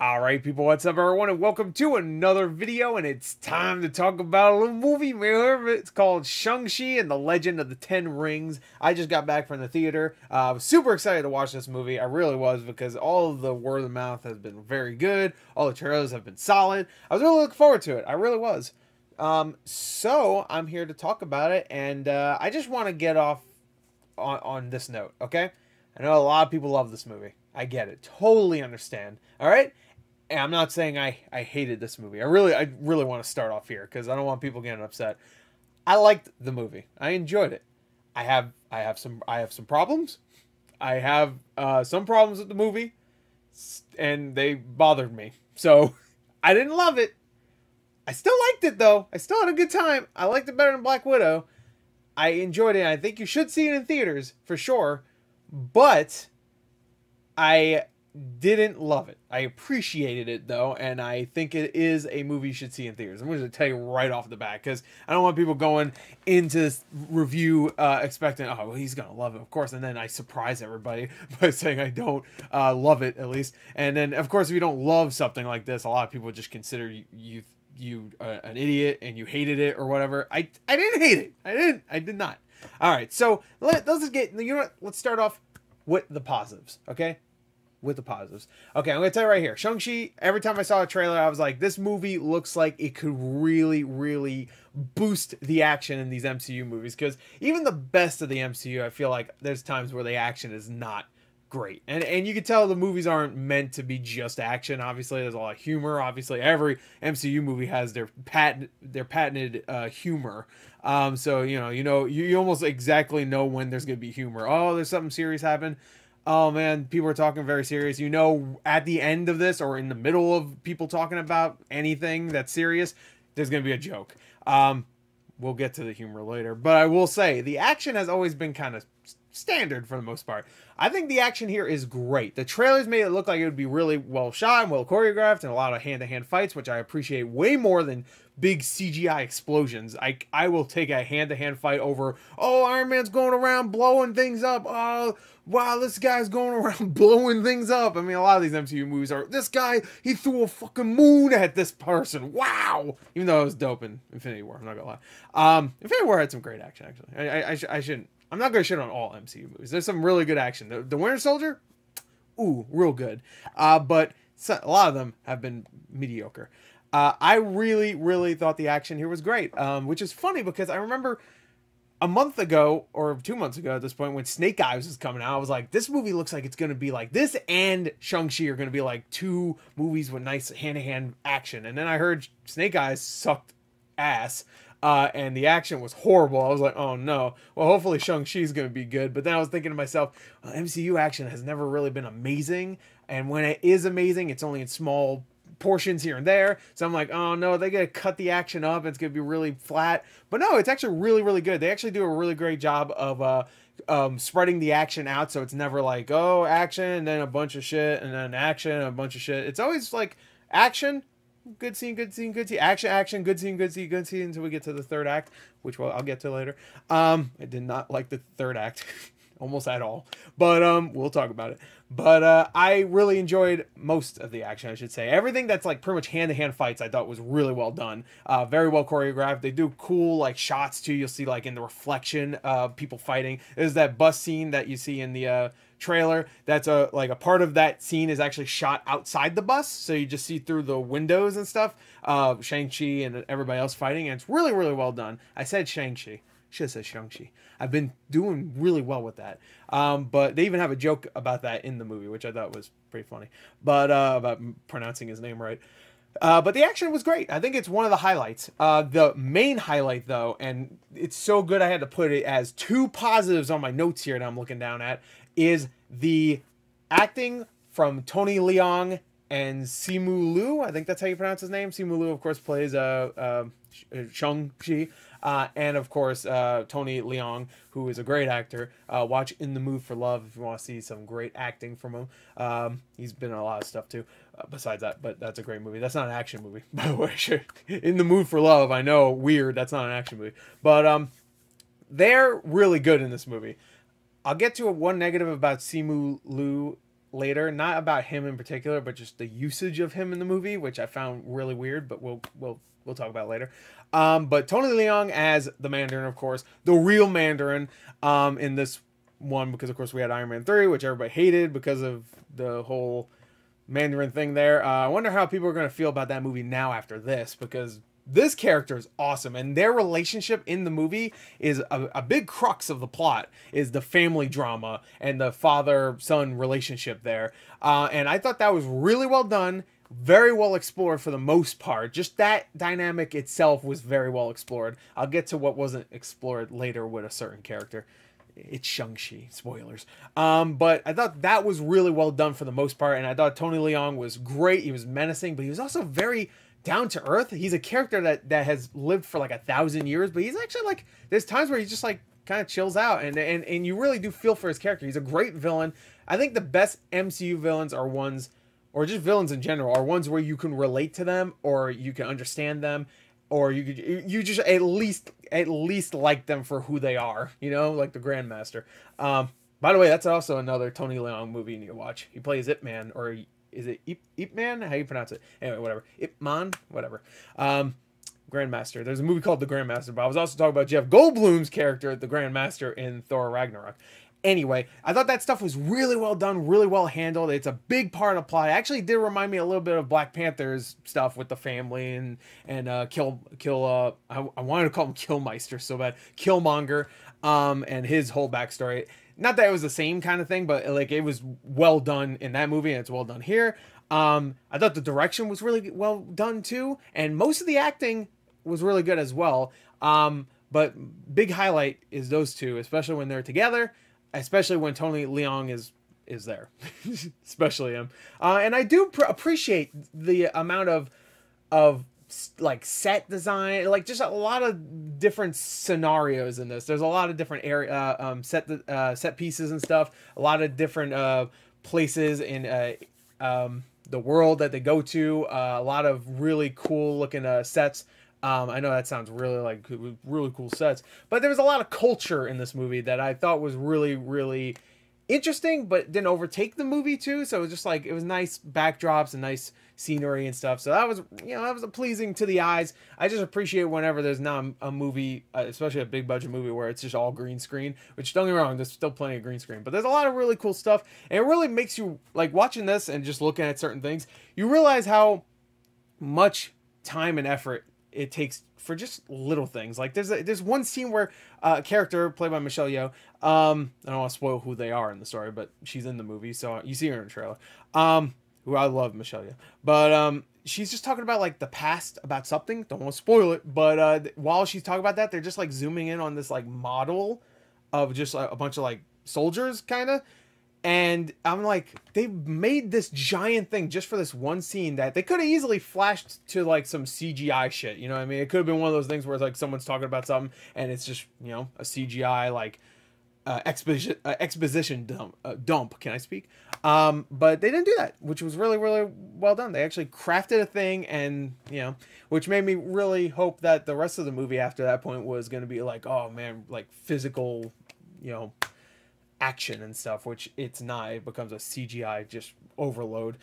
Alright people, what's up everyone, and welcome to another video, and it's time to talk about a little movie. It's called Shang-Chi and the Legend of the Ten Rings. I just got back from the theater. I was super excited to watch this movie. I really was, because all of the word of mouth has been very good. All the trailers have been solid. I was really looking forward to it. I really was. So I'm here to talk about it, and I just want to get off on this note, okay? I know a lot of people love this movie. I get it. Totally understand. Alright? And I'm not saying I hated this movie. I really want to start off here because I don't want people getting upset. I liked the movie. I enjoyed it. I have some problems. I have some problems with the movie, and they bothered me. So I didn't love it. I still liked it though. I still had a good time. I liked it better than Black Widow. I enjoyed it. I think you should see it in theaters for sure. But I didn't love it. I appreciated it though, and I think it is a movie you should see in theaters. I'm going to tell you right off the bat, because I don't want people going into this review expecting, oh, well, he's going to love it, of course, and then I surprise everybody by saying I don't love it, at least. And then, of course, if you don't love something like this, a lot of people just consider you an idiot and you hated it or whatever. I didn't hate it. I did not. All right, so let's just get, you know what? Let's start off with the positives, okay? With the positives. Okay, I'm going to tell you right here. Shang-Chi, every time I saw a trailer, I was like, this movie looks like it could really, really boost the action in these MCU movies. Because even the best of the MCU, I feel like there's times where the action is not great. And you can tell the movies aren't meant to be just action. Obviously, there's a lot of humor. Obviously, every MCU movie has their patented humor. So, you almost exactly know when there's going to be humor. Oh, there's something serious happen. Oh man, people are talking very serious. You know, at the end of this or in the middle of people talking about anything that's serious, there's going to be a joke. We'll get to the humor later. But I will say, the action has always been kind of standard for the most part. I think the action here is great. The trailers made it look like it would be really well shot and well choreographed and a lot of hand-to-hand fights, which I appreciate way more than big CGI explosions. I will take a hand-to-hand fight over, oh, Iron Man's going around blowing things up. Oh, wow, this guy's going around blowing things up. I mean, a lot of these MCU movies are, this guy, he threw a fucking moon at this person. Wow. Even though it was dope in Infinity War, I'm not gonna lie. Infinity War had some great action, actually. I shouldn't. I'm not going to shit on all MCU movies. There's some really good action. The Winter Soldier, ooh, real good. But a lot of them have been mediocre. I really, really thought the action here was great, which is funny because I remember a month ago, or 2 months ago at this point, when Snake Eyes was coming out, I was like, this movie looks like it's going to be like, this and Shang-Chi are going to be like two movies with nice hand-to-hand action. And then I heard Snake Eyes sucked ass. And the action was horrible. I was like, oh no. Well, hopefully Shang-Chi is going to be good. But then I was thinking to myself, well, MCU action has never really been amazing. And when it is amazing, it's only in small portions here and there. So I'm like, oh no, they got to cut the action up. It's going to be really flat. But no, it's actually really, really good. They actually do a really great job of spreading the action out. So it's never like, oh, action, and then a bunch of shit, and then action, and a bunch of shit. It's always like action, good scene, good scene, good scene, action, good scene, good scene, good scene, until we get to the third act, which I'll get to later. I did not like the third act almost at all, but we'll talk about it. But I really enjoyed most of the action, I should say. Everything that's like pretty much hand-to-hand fights I thought was really well done. Very well choreographed. They do cool like shots too. You'll see like in the reflection of people fighting. There's that bus scene that you see in the trailer. That's like a part of that scene is actually shot outside the bus, so you just see through the windows and stuff. Shang-Chi and everybody else fighting, and it's really, really well done. I said Shang-Chi. Should have said Shang-Chi. I've been doing really well with that. But they even have a joke about that in the movie, which I thought was pretty funny. But about pronouncing his name right. But the action was great. I think it's one of the highlights. The main highlight, though, and it's so good I had to put it as two positives on my notes here that I'm looking down at, is the acting from Tony Leung and Simu Liu. I think that's how you pronounce his name. Simu Liu, of course, plays Shang-Chi. And, of course, Tony Leung, who is a great actor. Watch In the Mood for Love if you want to see some great acting from him. He's been in a lot of stuff, too, besides that. But that's a great movie. That's not an action movie, by the way. In the Mood for Love, I know, weird. That's not an action movie. But they're really good in this movie. I'll get to one negative about Simu Liu later, not about him in particular, but just the usage of him in the movie, which I found really weird, but we'll talk about later. But Tony Leung as the Mandarin, of course, the real Mandarin, in this one, because of course we had Iron Man 3, which everybody hated because of the whole Mandarin thing there. I wonder how people are going to feel about that movie now after this, because this character is awesome, and their relationship in the movie is a big crux of the plot, is the family drama and the father-son relationship there. And I thought that was really well done, very well explored for the most part. Just that dynamic itself was very well explored. I'll get to what wasn't explored later with a certain character. It's Shang-Chi, spoilers. But I thought that was really well done for the most part, and I thought Tony Leung was great. He was menacing, but he was also very down to earth. He's a character that has lived for like 1,000 years, but he's actually like, there's times where he's just like kind of chills out, and you really do feel for his character. He's a great villain. I think the best MCU villains are ones, or just villains in general, are ones where you can relate to them, or you can understand them, or you just at least like them for who they are, you know, like the Grandmaster. By the way, that's also another Tony Leung movie you need to watch. He plays Ip Man, or is it Ip Man? How do you pronounce it? Anyway, whatever. Ip Man, whatever. Grandmaster. There's a movie called The Grandmaster, but I was also talking about Jeff Goldblum's character, the Grandmaster, in Thor Ragnarok. Anyway, I thought that stuff was really well done, really well handled. It's a big part of the plot. It actually did remind me a little bit of Black Panther's stuff with the family and I wanted to call him Killmeister so bad, Killmonger, and his whole backstory. Not that it was the same kind of thing, but like it was well done in that movie, and it's well done here. I thought the direction was really well done too, and most of the acting was really good as well. But big highlight is those two, especially when they're together, especially when Tony Leung is there, especially him. And I do appreciate the amount of like set design, like just a lot of different scenarios in this. There's a lot of different area set pieces and stuff. A lot of different places in the world that they go to. A lot of really cool looking sets. I know that sounds really cool sets, but there was a lot of culture in this movie that I thought was really, really interesting, but didn't overtake the movie too. So it was just like, it was nice backdrops and nice scenery and stuff. So that was, that was pleasing to the eyes. I just appreciate whenever there's not a movie, especially a big budget movie, where it's just all green screen, which don't get me wrong, there's still plenty of green screen, but there's a lot of really cool stuff. And it really makes you, like, watching this and just looking at certain things, you realize how much time and effort it takes for just little things. Like there's one scene where a character played by Michelle Yeoh, I don't want to spoil who they are in the story, but she's in the movie, so you see her in the trailer. Who I love, Michelle Yeoh, but she's just talking about like the past about something. Don't want to spoil it, but while she's talking about that, they're just like zooming in on this like model of just a bunch of like soldiers, kind of. And I'm like, they made this giant thing just for this one scene that they could have easily flashed to like some CGI shit. You know what I mean? It could have been one of those things where it's like someone's talking about something and it's just, a CGI like exposition dump. Can I speak? But they didn't do that, which was really, really well done. They actually crafted a thing, and which made me really hope that the rest of the movie after that point was going to be like, oh man, like physical, action and stuff, which it's not. It becomes a CGI just overload.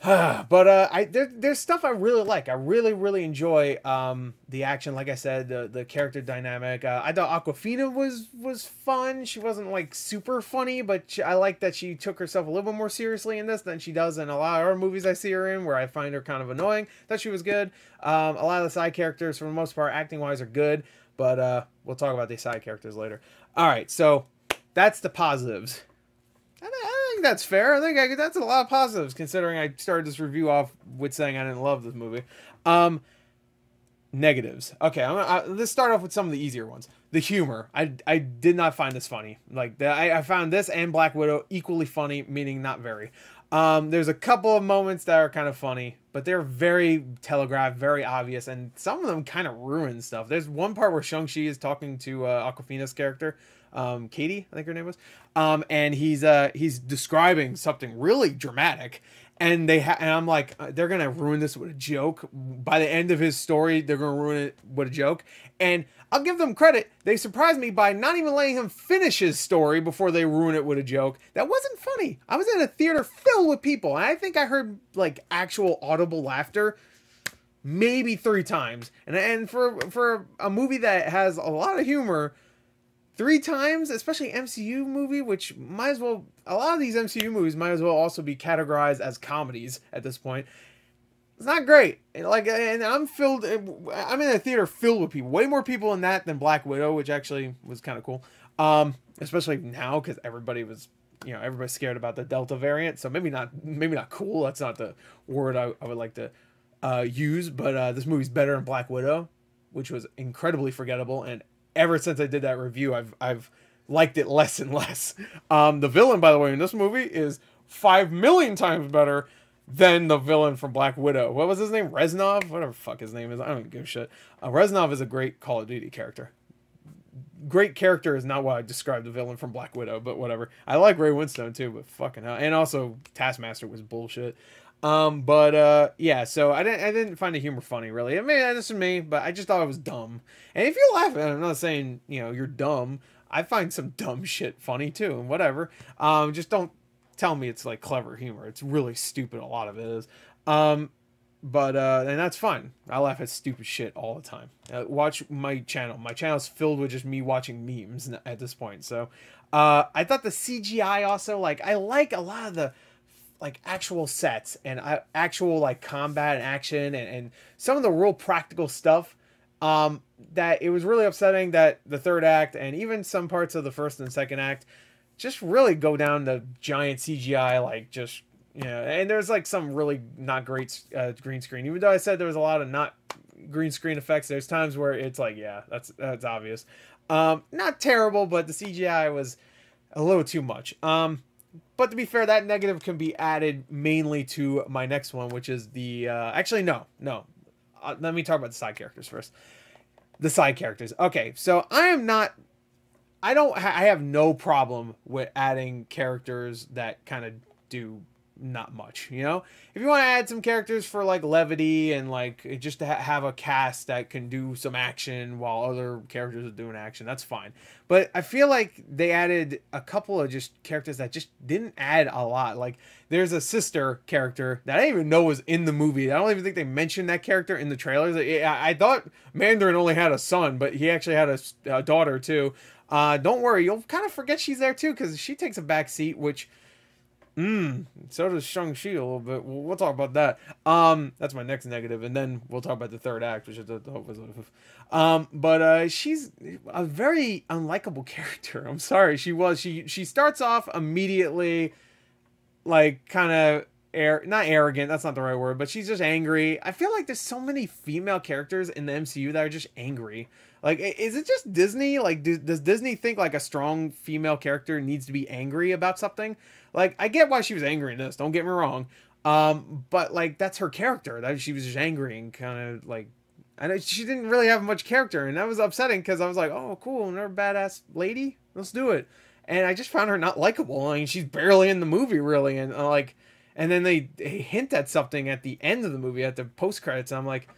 But there's stuff I really like. I really enjoy the action. Like I said, the character dynamic. I thought Awkwafina was fun. She wasn't like super funny, but I like that she took herself a little bit more seriously in this than she does in a lot of other movies I see her in, where I find her kind of annoying. Thought she was good. A lot of the side characters, for the most part, acting wise, are good. But we'll talk about these side characters later. All right, so that's the positives. I think that's fair. I think that's a lot of positives, considering I started this review off with saying I didn't love this movie. Negatives. Okay, let's start off with some of the easier ones. The humor. I did not find this funny. Like, I found this and Black Widow equally funny, meaning not very. There's a couple of moments that are kind of funny, but they're very telegraphed, very obvious, and some of them kind of ruin stuff. There's one part where Shang-Chi is talking to Awkwafina's character, Katie, I think her name was, and he's describing something really dramatic, and and I'm like, they're gonna ruin this with a joke. By the end of his story, they're gonna ruin it with a joke. And I'll give them credit. They surprised me by not even letting him finish his story before they ruin it with a joke. That wasn't funny. I was in a theater filled with people, and I think I heard like actual audible laughter maybe 3 times. And for a movie that has a lot of humor, 3 times, especially MCU movie, which might as well, a lot of these MCU movies might as well also be categorized as comedies at this point. It's not great. And I'm in a theater filled with people, way more people in that than Black Widow, which actually was kind of cool. Especially now, because everybody's scared about the Delta variant. So maybe not cool. That's not the word I would like to use. But this movie's better than Black Widow, which was incredibly forgettable. And ever since I did that review, I've liked it less and less. The villain, by the way, in this movie is 5 million times better than the villain from Black Widow. What was his name? Reznov? Whatever the fuck his name is. I don't give a shit. Reznov is a great Call of Duty character. Great character is not what I described the villain from Black Widow, but whatever. I like Ray Winstone too, but fucking hell. And also Taskmaster was bullshit. Yeah, so I didn't find the humor funny, really. I mean, this is me, but I just thought it was dumb. And if you're laughing, I'm not saying, you're dumb. I find some dumb shit funny too, and whatever. Just don't tell me it's like clever humor. It's really stupid, a lot of it is. And that's fine. I laugh at stupid shit all the time. Watch my channel. My channel's filled with just me watching memes at this point. So, I thought the CGI also, like, I like a lot of the like actual sets and actual like combat and action and some of the real practical stuff, that it was really upsetting that the third act and even some parts of the first and second act just really go down to giant CGI, like just, and there's like some really not great green screen. Even though I said there was a lot of not green screen effects, there's times where it's like, yeah, that's obvious. Not terrible, but the CGI was a little too much. But to be fair, that negative can be added mainly to my next one, which is the... actually, no. Let me talk about the side characters first. The side characters. Okay, so I have no problem with adding characters that kind of do not much, If you want to add some characters for, like, levity and, like, just to have a cast that can do some action while other characters are doing action, that's fine. But I feel like they added a couple of just characters that just didn't add a lot. Like, there's a sister character that I didn't even know was in the movie. I don't even think they mentioned that character in the trailers. I thought Mandarin only had a son, but he actually had a daughter, too. Don't worry, you'll kind of forget she's there, too, because she takes a back seat, which... so does Shang-Chi a little bit. We'll talk about that. That's my next negative, and then we'll talk about the third act, which is but she's a very unlikable character. I'm sorry. She starts off immediately like kind of not arrogant, that's not the right word, but she's just angry. I feel like there's so many female characters in the MCU that are just angry. Like, is it just Disney? Like, does Disney think like a strong female character needs to be angry about something? Like, I get why she was angry in this, don't get me wrong. But like, that's her character. That she was just angry and kind of like, she didn't really have much character, and that was upsetting because I was like, oh, cool, another badass lady, let's do it. And I just found her not likable. I mean, she's barely in the movie really, and and then they hint at something at the end of the movie at the post credits. And I'm like,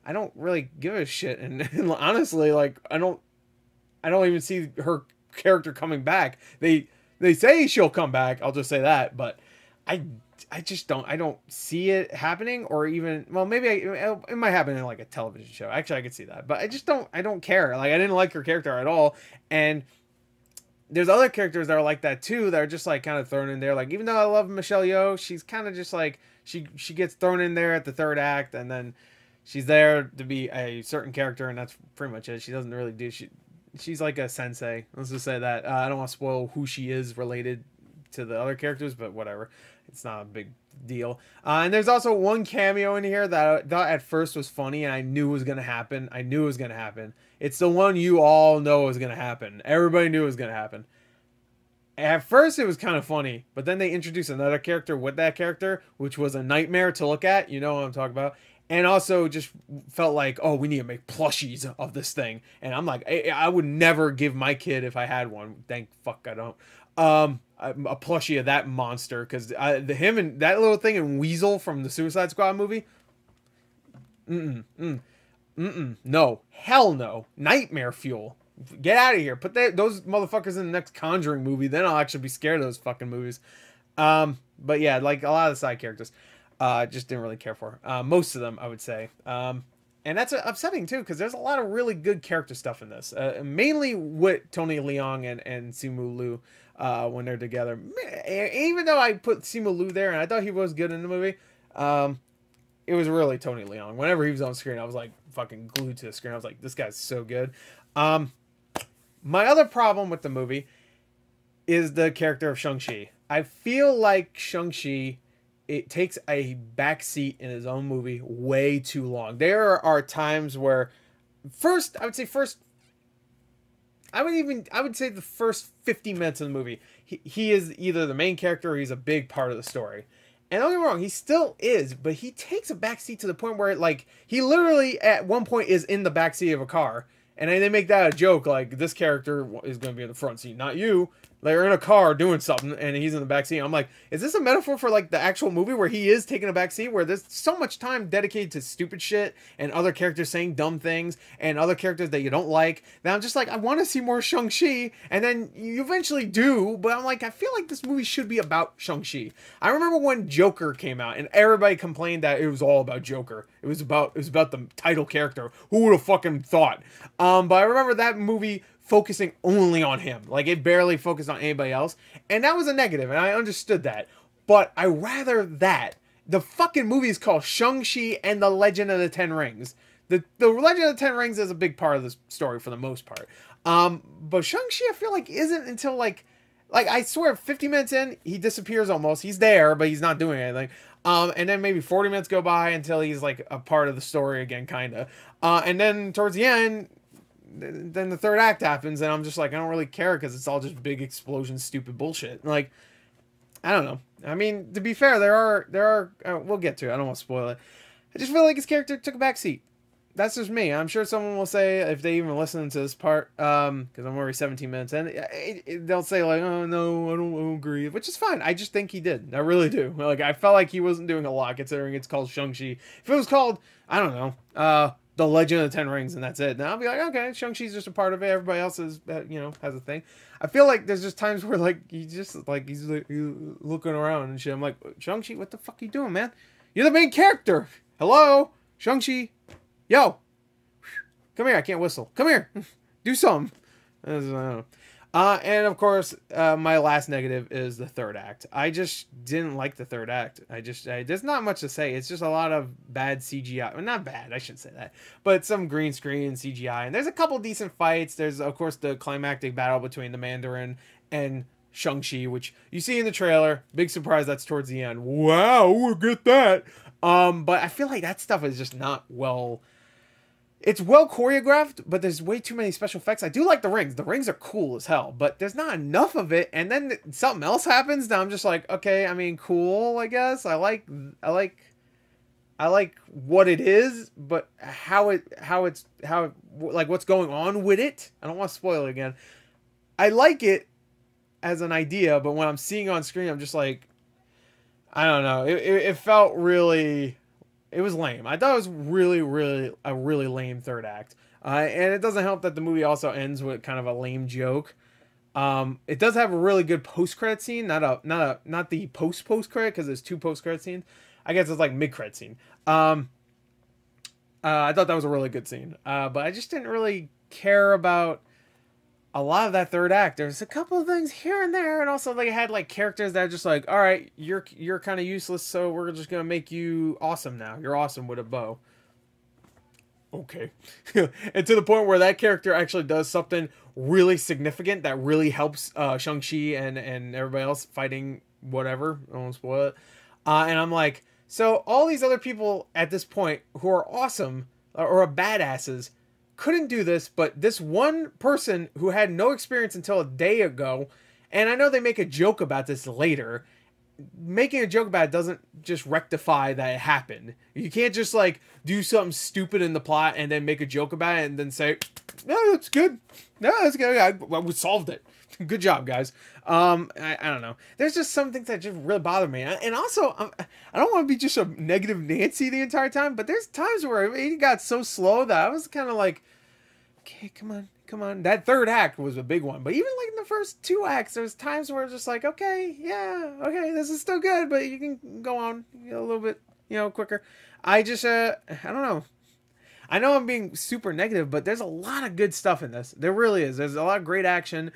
I don't really give a shit, and honestly, like, I don't even see her character coming back. They say she'll come back. I'll just say that, but I don't see it happening, or even, well, maybe it might happen in like a television show. Actually, I could see that, but I don't care. Like, I didn't like her character at all, and there's other characters that are like that too, that are just like kind of thrown in there. Like, even though I love Michelle Yeoh, she's kind of just like she gets thrown in there at the third act, and then she's there to be a certain character, and that's pretty much it. She doesn't really do she's like a sensei. Let's just say that. I don't want to spoil who she is related to the other characters, but whatever. It's not a big deal. And there's also one cameo in here that I thought at first was funny, and I knew was going to happen. It's the one you all know is going to happen. Everybody knew it was going to happen. At first, it was kind of funny, but then they introduced another character with that character, which was a nightmare to look at. You know what I'm talking about. And also just felt like, oh, we need to make plushies of this thing. And I'm like, I would never give my kid if I had one. Thank fuck I don't. a plushie of that monster, because him and that little thing and Weasel from the Suicide Squad movie. No, hell no, nightmare fuel. Get out of here. Put those motherfuckers in the next Conjuring movie. Then I'll actually be scared of those fucking movies. But yeah, like a lot of the side characters, just didn't really care for. Most of them, I would say. And that's upsetting too, because there's a lot of really good character stuff in this. Mainly with Tony Leung and Simu Liu when they're together. Even though I put Simu Liu there and I thought he was good in the movie, it was really Tony Leung. Whenever he was on screen, I was like fucking glued to the screen. I was like, this guy's so good. My other problem with the movie is the character of Shang-Chi. I feel like Shang-Chi, it takes a backseat in his own movie way too long. There are times where I would say the first 50 minutes of the movie, he is either the main character or he's a big part of the story. And don't get me wrong, he still is, but he takes a backseat to the point where, like, he literally at one point is in the backseat of a car. And then they make that a joke, like, this character is going to be in the front seat, not you. They're in a car doing something, and he's in the back seat. I'm like, is this a metaphor for, like, the actual movie where he is taking a back seat, where there's so much time dedicated to stupid shit and other characters saying dumb things and other characters that you don't like, that I'm just like, I want to see more Shang-Chi, and then you eventually do, but I'm like, I feel like this movie should be about Shang-Chi. I remember when Joker came out, and everybody complained that it was all about Joker. It was about the title character. Who would have fucking thought? But I remember that movie focusing only on him. Like, it barely focused on anybody else. And that was a negative, and I understood that. But I rather that. The fucking movie is called Shang-Chi and the Legend of the Ten Rings. The Legend of the Ten Rings is a big part of the story for the most part. But Shang-Chi, I feel like, isn't until, like I swear, 50 minutes in, he disappears almost. He's there, but he's not doing anything. And then maybe 40 minutes go by until he's, like, a part of the story again, kind of. And then towards the end, then the third act happens, and I'm just like, I don't really care, because it's all just big explosion, stupid bullshit. Like, I don't know. I mean, to be fair, there are we'll get to it. I don't want to spoil it. I just feel like his character took a backseat. That's just me. I'm sure someone will say, if they even listen to this part, because I'm already 17 minutes in, they'll say, like, oh, no, I don't agree, which is fine. I just think he did. I really do. Like, I felt like he wasn't doing a lot, considering it's called Shang-Chi. If it was called, I don't know, The Legend of the Ten Rings, and that's it, now I'll be like, okay, Shang-Chi's just a part of it. Everybody else is, has a thing. I feel like there's just times where, like, he's looking around and shit. I'm like, Shang-Chi, what the fuck are you doing, man? You're the main character. Hello, Shang-Chi. Yo, come here. I can't whistle. Come here. Do something. I don't know. And of course, my last negative is the third act. I just didn't like the third act. There's not much to say. It's just a lot of bad CGI. Well, not bad, I shouldn't say that. But some green screen CGI. And there's a couple decent fights. There's, of course, the climactic battle between the Mandarin and Shang-Chi, which you see in the trailer. Big surprise, that's towards the end. Wow, we'll get that. But I feel like that stuff is just not well... It's well choreographed, but there's way too many special effects. I do like the rings. The rings are cool as hell, but there's not enough of it. And then something else happens. Now I'm just like, okay, I mean, cool, I guess. I like what it is, but like what's going on with it. I don't want to spoil it again. I like it as an idea, but when I'm seeing it on screen, I'm just like, I don't know. It felt really... It was lame. I thought it was really a really lame third act. And it doesn't help that the movie also ends with kind of a lame joke. It does have a really good post-credit scene, not the post-credit, because there's two post-credit scenes. I guess it's like mid-credit scene. I thought that was a really good scene. But I just didn't really care about a lot of that third act. There's a couple of things here and there, and also they had like characters that are just like, all right, you're kind of useless, so we're just gonna make you awesome now. You're awesome with a bow. Okay. And to the point where that character actually does something really significant that really helps Shang-Chi and everybody else fighting whatever. I won't spoil it. And I'm like, so all these other people at this point who are awesome or are badasses couldn't do this, but this one person who had no experience until a day ago, and I know they make a joke about this later, making a joke about it doesn't just rectify that it happened. You can't just like do something stupid in the plot and then make a joke about it and then say, no, that's good. No, that's good. We solved it. Good job, guys. I don't know. There's just some things that just really bother me. And also, I don't want to be just a negative Nancy the entire time, but there's times where it got so slow that I was kind of like, okay, come on. Come on. That third act was a big one. But even like in the first 2 acts, there's times where it's just like, okay, yeah, okay, this is still good, but you can go on a little bit, quicker. I just, I don't know. I know I'm being super negative, but there's a lot of good stuff in this. There really is. There's a lot of great action.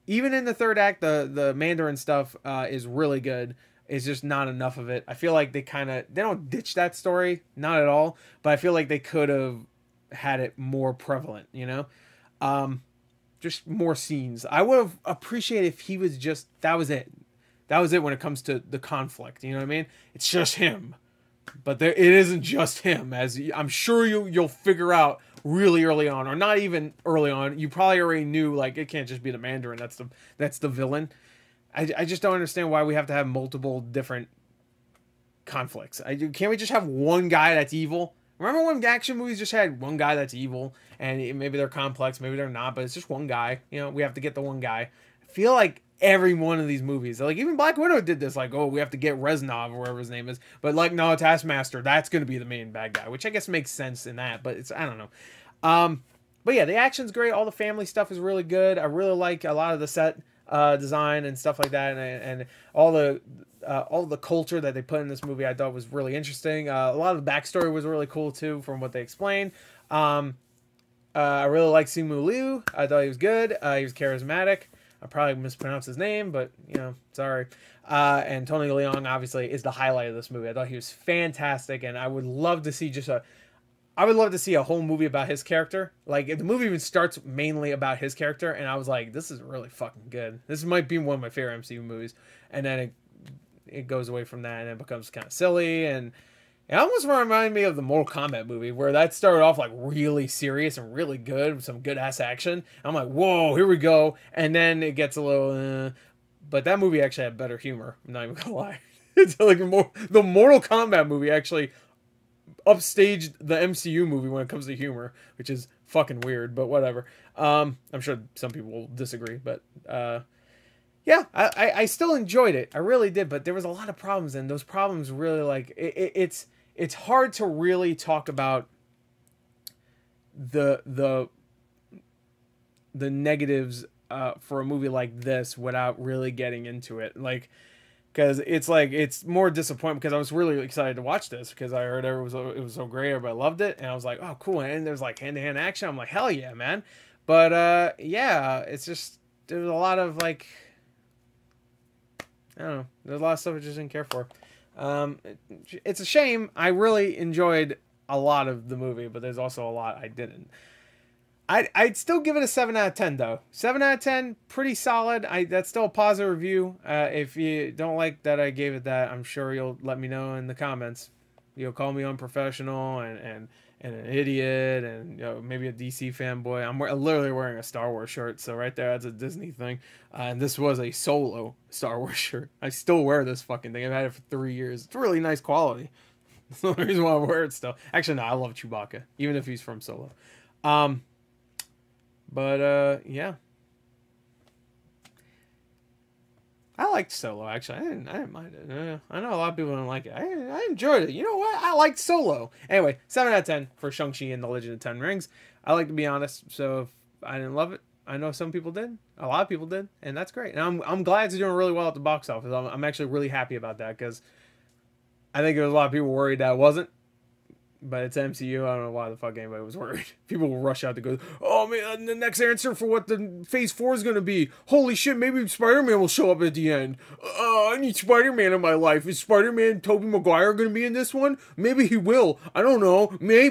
Even in the third act, the Mandarin stuff is really good. It's just not enough of it. I feel like they don't ditch that story, not at all, but I feel like they could have had it more prevalent, just more scenes. I would have appreciated if he was just, that was it when it comes to the conflict, you know what I mean? It's just him, but it isn't just him, as I'm sure you'll figure out really early on, or not even early on. You probably already knew, like, it can't just be the Mandarin that's the villain. I just don't understand why we have to have multiple different conflicts. Can't we just have one guy that's evil? Remember when action movies just had one guy that's evil, and maybe they're complex, maybe they're not, but it's just one guy. We have to get the one guy. I feel like every one of these movies, like even Black Widow did this, like, oh, we have to get Reznov or whatever his name is, but like, no, Taskmaster, that's going to be the main bad guy, which I guess makes sense in that, but I don't know. But yeah, the action's great. All the family stuff is really good. I really like a lot of the set design and stuff like that, and all the culture that they put in this movie I thought was really interesting. A lot of the backstory was really cool too, from what they explained. I really like Simu Liu. I thought he was good. He was charismatic. I probably mispronounced his name, but sorry. And Tony Leung obviously is the highlight of this movie. I thought he was fantastic, and I would love to see a whole movie about his character. Like, the movie even starts mainly about his character, and I was like, this is really fucking good. This might be one of my favorite MCU movies. And then it goes away from that, and it becomes kind of silly, and it almost reminded me of the Mortal Kombat movie, where that started off like really serious and really good with some good ass action. I'm like, whoa, here we go. And then it gets a little, but that movie actually had better humor. I'm not even gonna lie. It's like the Mortal Kombat movie actually upstaged the MCU movie when it comes to humor, which is fucking weird, but whatever. I'm sure some people will disagree, but yeah, I still enjoyed it. I really did, but there was a lot of problems, and those problems really, like, it's hard to really talk about the negatives for a movie like this without really getting into it, like, because it's more disappointment, because I was really excited to watch this because I heard it was so great, everybody loved it, and I was like, oh cool, and there's like hand-to-hand action. I'm like, hell yeah, man. But yeah, it's just, there's a lot of, like, I don't know, there's a lot of stuff I just didn't care for. It's a shame. I really enjoyed a lot of the movie, but there's also a lot I didn't. I'd still give it a 7 out of 10 though. 7 out of 10, pretty solid. That's still a positive review. If you don't like that I gave it that, I'm sure you'll let me know in the comments. You'll call me unprofessional and an idiot, and maybe a DC fanboy. I'm literally wearing a Star Wars shirt, so right there, that's a Disney thing. And this was a Solo Star Wars shirt. I still wear this fucking thing. I've had it for 3 years. It's really nice quality. That's the only reason why I wear it still. Actually, no, I love Chewbacca, even if he's from Solo. But yeah, I liked Solo. Actually, I didn't mind it. I know a lot of people don't like it. I enjoyed it. You know what? I liked Solo. Anyway, 7 out of 10 for Shang-Chi and the Legend of Ten Rings. I like to be honest, so if I didn't love it, I know some people did. A lot of people did, and that's great. And I'm glad it's doing really well at the box office. I'm actually really happy about that, because I think there was a lot of people worried that it wasn't. But it's MCU. I don't know why the fuck anybody was worried. People will rush out to go, oh man, the next answer for what the Phase 4 is going to be. Holy shit, maybe Spider-Man will show up at the end. I need Spider-Man in my life. Is Spider-Man Tobey Maguire going to be in this one? Maybe he will. I don't know. Maybe.